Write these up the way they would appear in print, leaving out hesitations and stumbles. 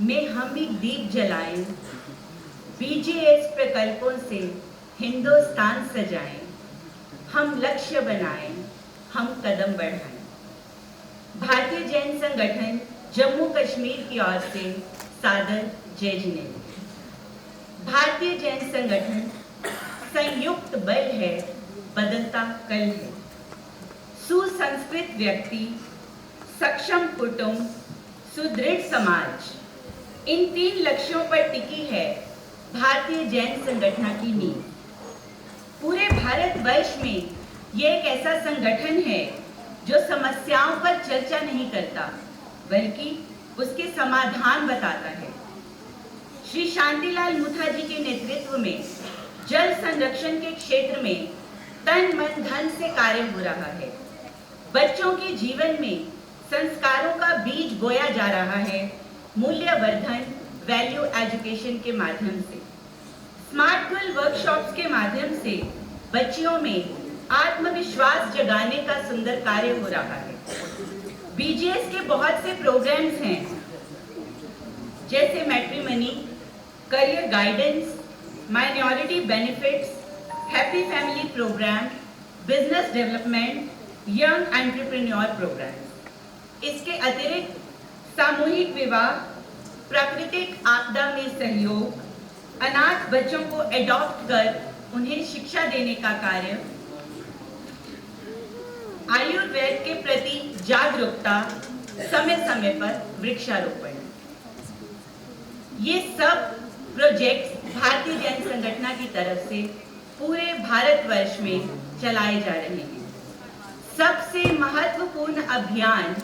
में हम भी दीप जलाएं, बीजीएस प्रकल्पों से हिंदुस्तान सजाएं, हम लक्ष्य बनाएं, हम कदम बढ़ाएं। भारतीय जैन संगठन जम्मू कश्मीर की ओर से सादर जय जिनेन्द्र। भारतीय जैन संगठन संयुक्त बल है, बदलता कल है। सुसंस्कृत व्यक्ति, सक्षम कुटुंब, सुदृढ़ समाज, इन 3 लक्ष्यों पर टिकी है भारतीय जैन संगठन की नींव। पूरे भारतवर्ष में ये एक ऐसा संगठन है जो समस्याओं पर चर्चा नहीं करता, बल्कि उसके समाधान बताता है। श्री शांतिलाल मुथाजी के नेतृत्व में जल संरक्षण के क्षेत्र में तन मन धन से कार्य हो रहा है। बच्चों के जीवन में संस्कारों का बीज बोया जा रहा है, मूल्यवर्धन वैल्यू एजुकेशन के माध्यम से। स्मार्ट गर्ल वर्कशॉप्स के माध्यम से बच्चियों में आत्मविश्वास जगाने का सुंदर कार्य हो रहा है। बीजीएस के बहुत से प्रोग्राम्स हैं, जैसे matrimony, career guidance, minority benefits, happy family programme, business development, young entrepreneur programme. इसके अतिरिक्त सामूहिक विवाह, प्राकृतिक आपदा में सहयोग, अनाथ बच्चों को एडॉप्ट कर उन्हें शिक्षा देने का कार्य, आयुर्वेद के प्रति जागरूकता, समय समय पर वृक्षारोपण, ये सब प्रोजेक्ट्स भारतीय जैन संगठन की तरफ से पूरे भारतवर्ष में चलाए जा रहे हैं। सबसे महत्वपूर्ण अभियान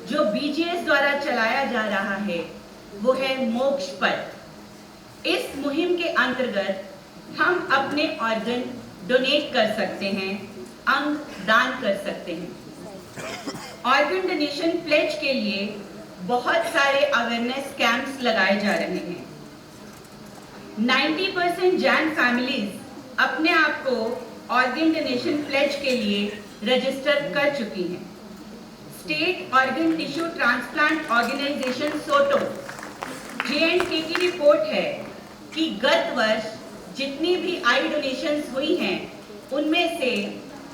जो बीजीएस द्वारा चलाया जा रहा है वो है मोक्ष पथ। इस मुहिम के अंतर्गत हम अपने ऑर्गन डोनेट कर सकते हैं, अंग दान कर सकते हैं। ऑर्गन डोनेशन प्लेज के लिए बहुत सारे अवेयरनेस कैंप्स लगाए जा रहे हैं। 90% जैन फैमिलीज अपने आप को ऑर्गन डोनेशन प्लेज के लिए रजिस्टर कर चुकी हैं। State organ tissue transplant organisation SOTTO J&K की रिपोर्ट है कि गत वर्ष जितनी भी आई डोनेशंस हुई हैं, उनमें से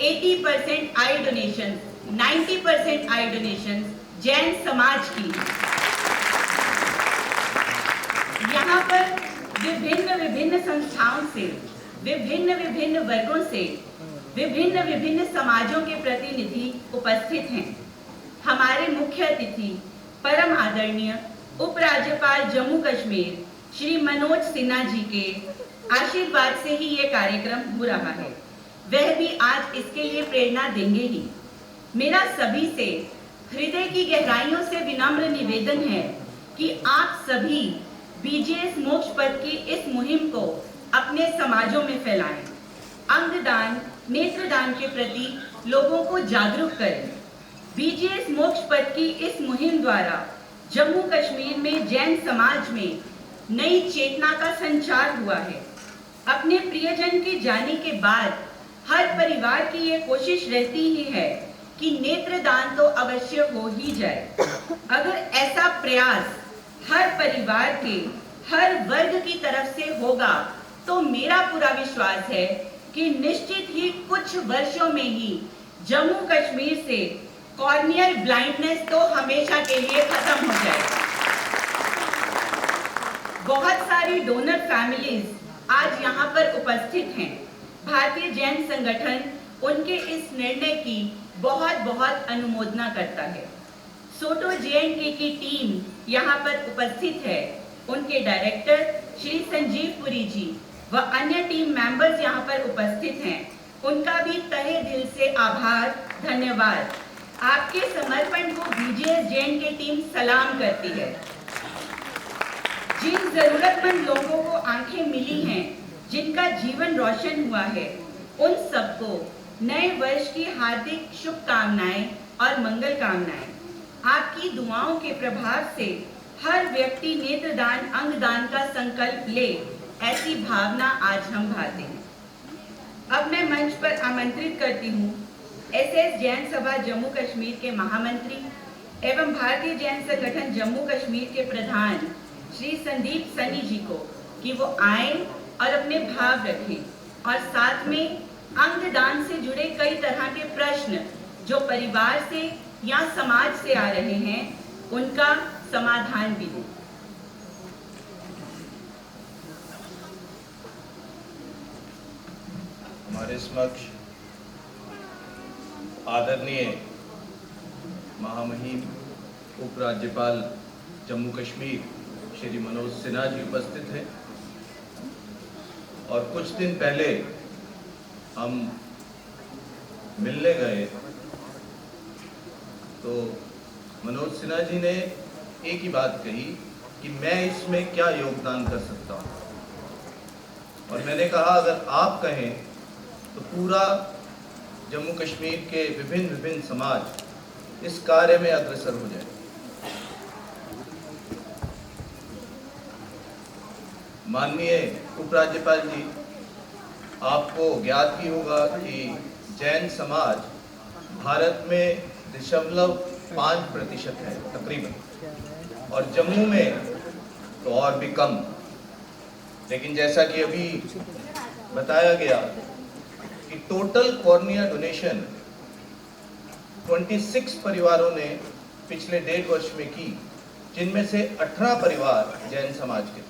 80% आई डोनेशंस, 90% आई डोनेशंस जैन समाज की। यहाँ पर विभिन्न संस्थाओं से, विभिन्न वर्गों से, विभिन्न समाजों के प्रतिनिधि उपस्थित हैं। हमारे मुख्य अतिथि परम आदरणीय उपराज्यपाल जम्मू कश्मीर श्री मनोज सिन्हा जी के आशीर्वाद से ही ये कार्यक्रम हो रहा है। वह भी आज इसके लिए प्रेरणा देंगे ही। मेरा सभी से हृदय की गहराइयों से विनम्र निवेदन है कि आप सभी बीजीएस मोक्ष पथ की इस मुहिम को अपने समाजों में फैलाएं। अंगदान, नेत्रदान के प्रति लोगों को जागरूक करें। बीजीएस मोक्ष पथ की इस मुहिम द्वारा जम्मू कश्मीर में जैन समाज में नई चेतना का संचार हुआ है। अपने प्रियजन के जाने के बाद हर परिवार की ये कोशिश रहती ही है कि नेत्रदान तो अवश्य हो ही जाए। अगर ऐसा प्रयास हर परिवार के हर वर्ग की तरफ से होगा तो मेरा पूरा विश्वास है कि निश्चित ही कुछ वर्षों में ही जम्मू कश्मीर से कॉर्नियल ब्लाइंडनेस तो हमेशा के लिए खत्म हो जाएगा। बहुत सारी डोनर फैमिलीज आज यहाँ पर उपस्थित हैं। भारतीय जैन संगठन उनके इस निर्णय की बहुत अनुमोदना करता है। सोटो J&K की टीम यहाँ पर उपस्थित है। उनके डायरेक्टर श्री संजीव पुरी जी व अन्य टीम मेंबर्स यहाँ पर उपस्थित हैं। उनका भी तहे दिल से आभार, धन्यवाद। आपके समर्पण को बीजीएस J&K टीम सलाम करती है। जिन जरूरतमंद लोगों को आंखें मिली हैं, जिनका जीवन रोशन हुआ है, उन सबको नए वर्ष की हार्दिक शुभकामनाएं और मंगल कामनाएं। आपकी दुआओं के प्रभाव से हर व्यक्ति नेत्रदान, अंगदान का संकल्प ले, ऐसी भावना आज हम भाते हैं। अब मैं मंच पर आमंत्रित करती हूँ SS जैन सभा जम्मू कश्मीर के महामंत्री एवं भारतीय जैन संगठन जम्मू कश्मीर के प्रधान श्री संदीप सनी जी को कि वो आए और अपने भाव रखें और साथ में अंगदान से जुड़े कई तरह के प्रश्न जो परिवार से या समाज से आ रहे हैं उनका समाधान भी दें। हमारे समक्ष आदरणीय महामहिम उपराज्यपाल जम्मू कश्मीर श्री मनोज सिन्हा जी उपस्थित हैं और कुछ दिन पहले हम मिलने गए तो मनोज सिन्हा जी ने एक ही बात कही कि मैं इसमें क्या योगदान कर सकता हूँ और मैंने कहा अगर आप कहें तो पूरा जम्मू कश्मीर के विभिन्न समाज इस कार्य में अग्रसर हो जाए। माननीय उपराज्यपाल जी, आपको ज्ञात ही होगा कि जैन समाज भारत में 0.5% है तकरीबन और जम्मू में तो और भी कम। लेकिन जैसा कि अभी बताया गया कि टोटल कॉर्निया डोनेशन 26 परिवारों ने पिछले 1.5 वर्ष में की, जिनमें से 18 परिवार जैन समाज के।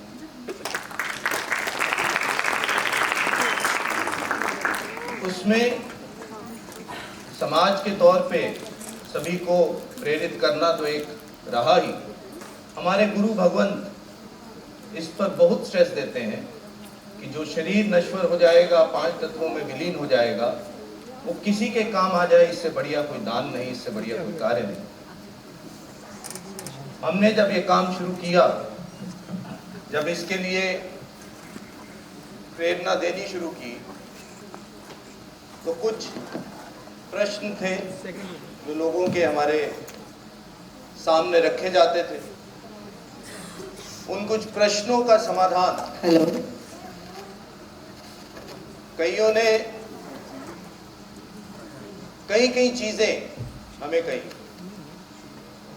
उसमें समाज के तौर पे सभी को प्रेरित करना तो एक रहा ही। हमारे गुरु भगवंत इस पर बहुत स्ट्रेस देते हैं कि जो शरीर नश्वर हो जाएगा, 5 तत्वों में विलीन हो जाएगा, वो किसी के काम आ जाए, इससे बढ़िया कोई दान नहीं, इससे बढ़िया कोई कार्य नहीं। हमने जब ये काम शुरू किया, जब इसके लिए प्रेरणा देनी शुरू की, तो कुछ प्रश्न थे जो लोगों के हमारे सामने रखे जाते थे। उन कुछ प्रश्नों का समाधान कईयों ने कई चीजें हमें कही।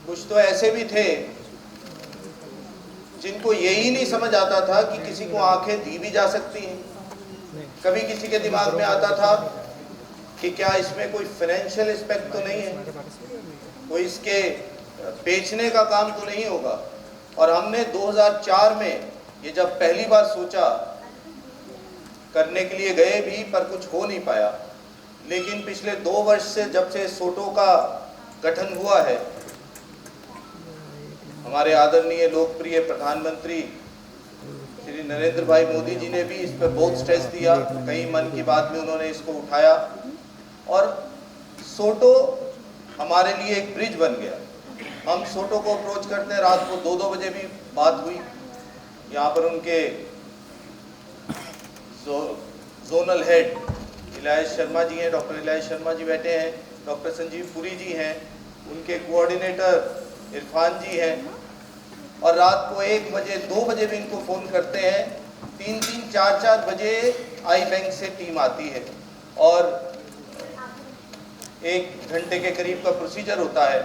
कुछ तो ऐसे भी थे जिनको यही नहीं समझ आता था कि किसी को आंखें दी भी जा सकती हैं। कभी किसी के दिमाग में आता था कि क्या इसमें कोई फाइनेंशियल एस्पेक्ट तो नहीं है, कोई इसके बेचने का काम तो नहीं होगा। और हमने 2004 में ये जब पहली बार सोचा, करने के लिए गए भी पर कुछ हो नहीं पाया। लेकिन पिछले 2 वर्ष से जब से सोटो का गठन हुआ है, हमारे आदरणीय लोकप्रिय प्रधानमंत्री श्री नरेंद्र भाई मोदी जी ने भी इस पर बहुत स्ट्रेस दिया। कई मन की बात में उन्होंने इसको उठाया और सोटो हमारे लिए एक ब्रिज बन गया। हम सोटो को अप्रोच करते हैं, रात को 2-2 बजे भी बात हुई। यहाँ पर उनके जोनल हेड इलायस शर्मा जी हैं, डॉक्टर इलायस शर्मा जी बैठे हैं, डॉक्टर संजीव पुरी जी हैं, उनके कोऑर्डिनेटर इरफान जी हैं। और रात को 1 बजे 2 बजे भी इनको फ़ोन करते हैं। 3-3, 4-4 बजे आई बैंक से टीम आती है और 1 घंटे के करीब का प्रोसीजर होता है।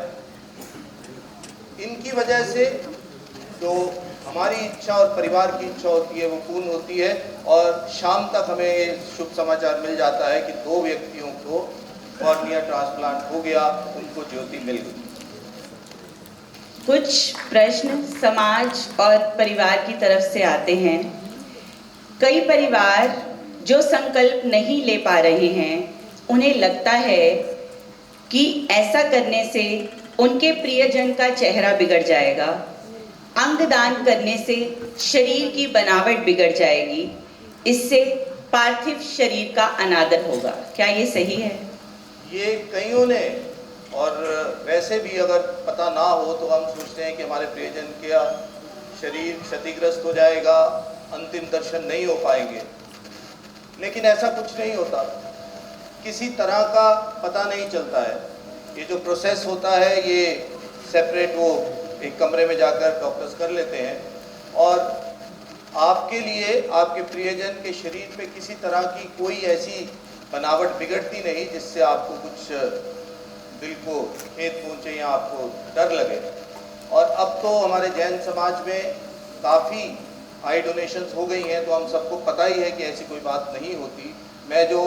इनकी वजह से जो हमारी इच्छा और परिवार की इच्छा होती है वो पूर्ण होती है और शाम तक हमें ये शुभ समाचार मिल जाता है कि 2 व्यक्तियों को कॉर्निया ट्रांसप्लांट हो गया, उनको ज्योति मिल गई। कुछ प्रश्न समाज और परिवार की तरफ से आते हैं। कई परिवार जो संकल्प नहीं ले पा रहे हैं, उन्हें लगता है कि ऐसा करने से उनके प्रियजन का चेहरा बिगड़ जाएगा, अंगदान करने से शरीर की बनावट बिगड़ जाएगी, इससे पार्थिव शरीर का अनादर होगा। क्या ये सही है? ये कईयों ने, और वैसे भी अगर पता ना हो तो हम सोचते हैं कि हमारे प्रियजन का शरीर क्षतिग्रस्त हो जाएगा, अंतिम दर्शन नहीं हो पाएंगे। लेकिन ऐसा कुछ नहीं होता, किसी तरह का पता नहीं चलता है। ये जो प्रोसेस होता है ये सेपरेट वो एक कमरे में जाकर डॉक्टर्स कर लेते हैं और आपके लिए आपके प्रियजन के शरीर पे किसी तरह की कोई ऐसी बनावट बिगड़ती नहीं जिससे आपको कुछ दिल को खेद पहुँचे या आपको डर लगे। और अब तो हमारे जैन समाज में काफ़ी आई डोनेशंस हो गई हैं, तो हम सबको पता ही है कि ऐसी कोई बात नहीं होती। मैं जो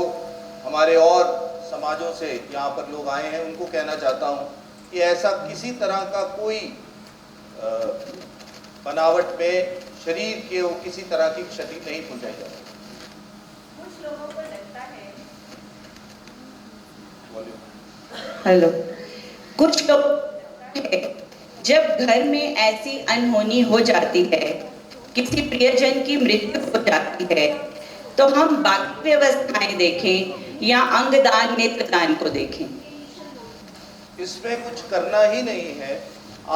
हमारे और समाजों से यहाँ पर लोग आए हैं उनको कहना चाहता हूँ कि ऐसा किसी तरह का कोई बनावट में शरीर के वो किसी तरह की क्षति नहीं पहुँचाई जाती। कुछ लोगों को लगता है, हेलो, कुछ लोग जब घर में ऐसी अनहोनी हो जाती है, किसी प्रियजन की मृत्यु हो जाती है, तो हम बाकी व्यवस्थाएं देखें या अंगदान नेत्रदान को देखें। इसमें कुछ करना ही नहीं है,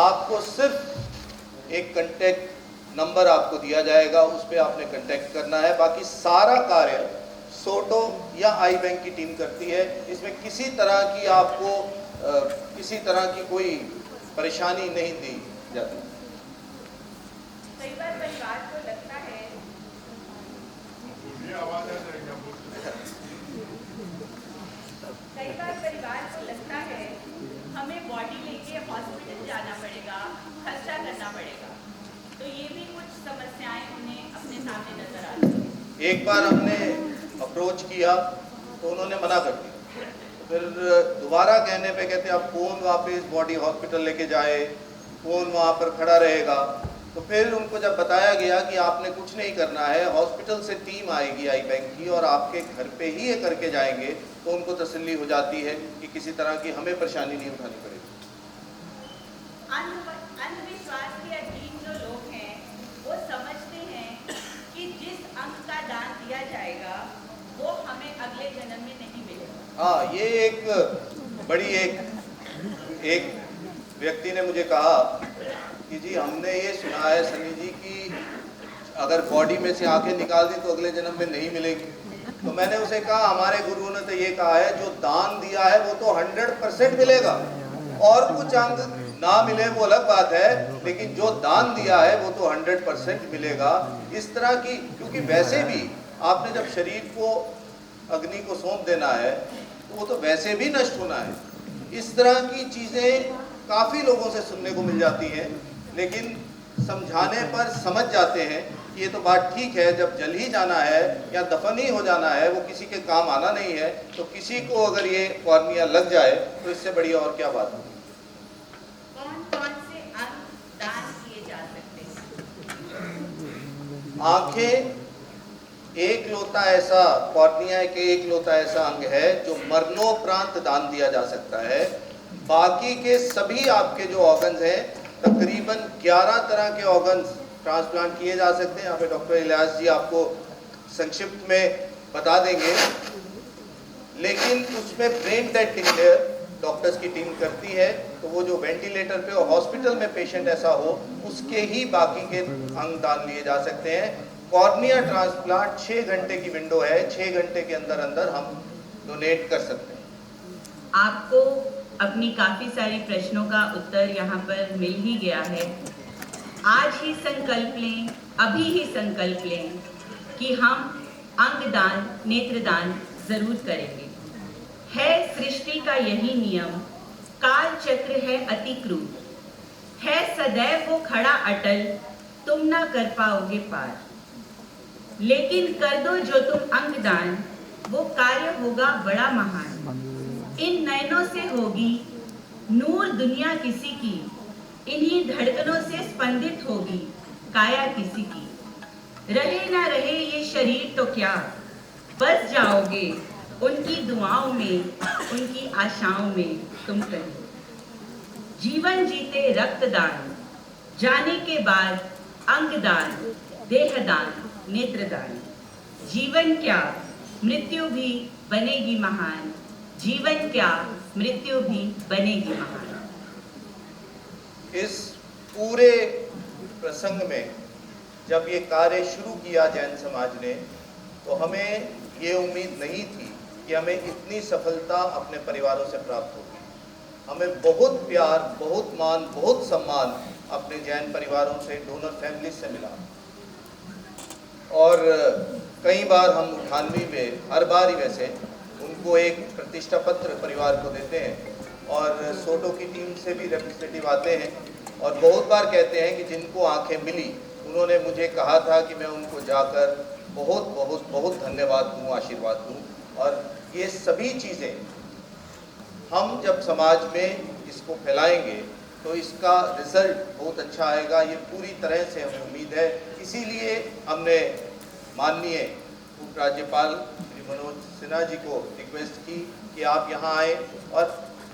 आपको सिर्फ एक कांटेक्ट नंबर आपको दिया जाएगा, उस पर आपने कांटेक्ट करना है। बाकी सारा कार्य सोटो या आई बैंक की टीम करती है। इसमें किसी तरह की आपको किसी तरह की कोई परेशानी नहीं दी जाती। कई बार परिवार को लगता है, कई बार परिवार को लगता है हमें बॉडी लेके हॉस्पिटल जाना पड़ेगा, खर्चा करना पड़ेगा, तो ये भी कुछ समस्याएं उन्हें अपने सामने नजर आती हैं। एक बार हमने अप्रोच किया तो उन्होंने मना कर दिया, फिर दोबारा कहने पे कहते आप कौन वापस बॉडी हॉस्पिटल लेके जाए, कौन वहाँ पर खड़ा रहेगा। तो फिर उनको जब बताया गया कि आपने कुछ नहीं करना है, हॉस्पिटल से टीम आएगी आई बैंक की और आपके घर पे ही ये करके जाएंगे, तो उनको तसल्ली हो जाती है कि किसी तरह की हमें परेशानी नहीं उठानी पड़ेगी। अंधविश्वास के अधीन जो लोग हैं वो समझते हैं कि जिस अंग का दान दिया जाएगा वो हमें अगले जन्म में नहीं मिलेगा। हाँ, ये एक बड़ी एक व्यक्ति ने मुझे कहा कि जी हमने ये सुना है सनी जी कि अगर बॉडी में से आंखें निकाल दी तो अगले जन्म में नहीं मिलेगी। तो मैंने उसे कहा हमारे गुरुओं ने तो ये कहा है जो दान दिया है वो तो 100% मिलेगा, और कुछ अंग ना मिले वो अलग बात है, लेकिन जो दान दिया है वो तो 100% मिलेगा। इस तरह की, क्योंकि वैसे भी आपने जब शरीर को अग्नि को सौंप देना है तो वो तो वैसे भी नष्ट होना है। इस तरह की चीज़ें काफ़ी लोगों से सुनने को मिल जाती हैं, लेकिन समझाने पर समझ जाते हैं कि ये तो बात ठीक है, जब जल ही जाना है या दफन ही हो जाना है, वो किसी के काम आना नहीं है, तो किसी को अगर ये कॉर्निया लग जाए तो इससे बड़ी और क्या बात होगी। कौन कौन से अंग दान किए जा सकते हैं? आंखें एक लौता ऐसा, कॉर्निया के एक लौता ऐसा अंग है जो मरणोपरांत दान दिया जा सकता है। बाकी के सभी आपके जो ऑर्गन्स हैं, तकरीबन 11 तरह के ऑर्गन्स ट्रांसप्लांट किए जा सकते हैं। यहाँ पे डॉक्टर इलियास जी आपको संक्षिप्त में बता देंगे, लेकिन उसमें ब्रेन डेड डिक्लेयर डॉक्टर्स की टीम करती है, तो वो जो वेंटिलेटर पे और हॉस्पिटल में पेशेंट ऐसा हो उसके ही बाकी के अंग दान लिए जा सकते हैं। कॉर्निया ट्रांसप्लांट 6 घंटे की विंडो है, 6 घंटे के अंदर अंदर हम डोनेट कर सकते हैं। आपको अपनी काफ़ी सारी प्रश्नों का उत्तर यहाँ पर मिल ही गया है। आज ही संकल्प लें, अभी ही संकल्प लें कि हम अंगदान नेत्रदान जरूर करेंगे। है सृष्टि का यही नियम, काल चक्र है अति क्रूर, है सदैव वो खड़ा अटल, तुम ना कर पाओगे पार। लेकिन कर दो जो तुम अंगदान, वो कार्य होगा बड़ा महान। इन नयनों से होगी नूर दुनिया किसी की, इन्हीं धड़कनों से स्पंदित होगी काया किसी की। रहे ना रहे ये शरीर तो क्या, बस जाओगे उनकी दुआओं में, उनकी आशाओं में तुम कहीं। जीवन जीते रक्तदान, जाने के बाद अंगदान, देहदान, नेत्रदान। जीवन क्या मृत्यु भी बनेगी महान, जीवन क्या मृत्यु भी बनेगी महान। इस पूरे प्रसंग में जब ये कार्य शुरू किया जैन समाज ने, तो हमें ये उम्मीद नहीं थी कि हमें इतनी सफलता अपने परिवारों से प्राप्त होगी। हमें बहुत प्यार, बहुत मान, बहुत सम्मान अपने जैन परिवारों से, डोनर फैमिली से मिला। और कई बार हम 98 में हर बार ही वैसे उनको एक प्रतिष्ठा पत्र परिवार को देते हैं, और सोटो की टीम से भी रिप्रेजेंटेटिव आते हैं और बहुत बार कहते हैं कि जिनको आंखें मिली उन्होंने मुझे कहा था कि मैं उनको जाकर बहुत बहुत बहुत धन्यवाद दूँ, आशीर्वाद दूँ। और ये सभी चीज़ें हम जब समाज में इसको फैलाएंगे तो इसका रिजल्ट बहुत अच्छा आएगा, ये पूरी तरह से हमें उम्मीद है। इसीलिए हमने माननीय उपराज्यपाल श्री मनोज सिन्हा जी को रिक्वेस्ट की कि आप यहाँ आए, और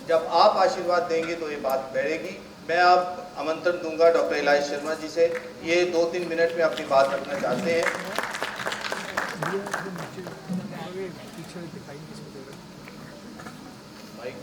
जब आप आशीर्वाद देंगे तो ये बात बढ़ेगी। मैं अब आमंत्रण दूंगा डॉक्टर इलाही शर्मा जी से, ये 2-3 मिनट में अपनी बात रखना चाहते हैं। माइक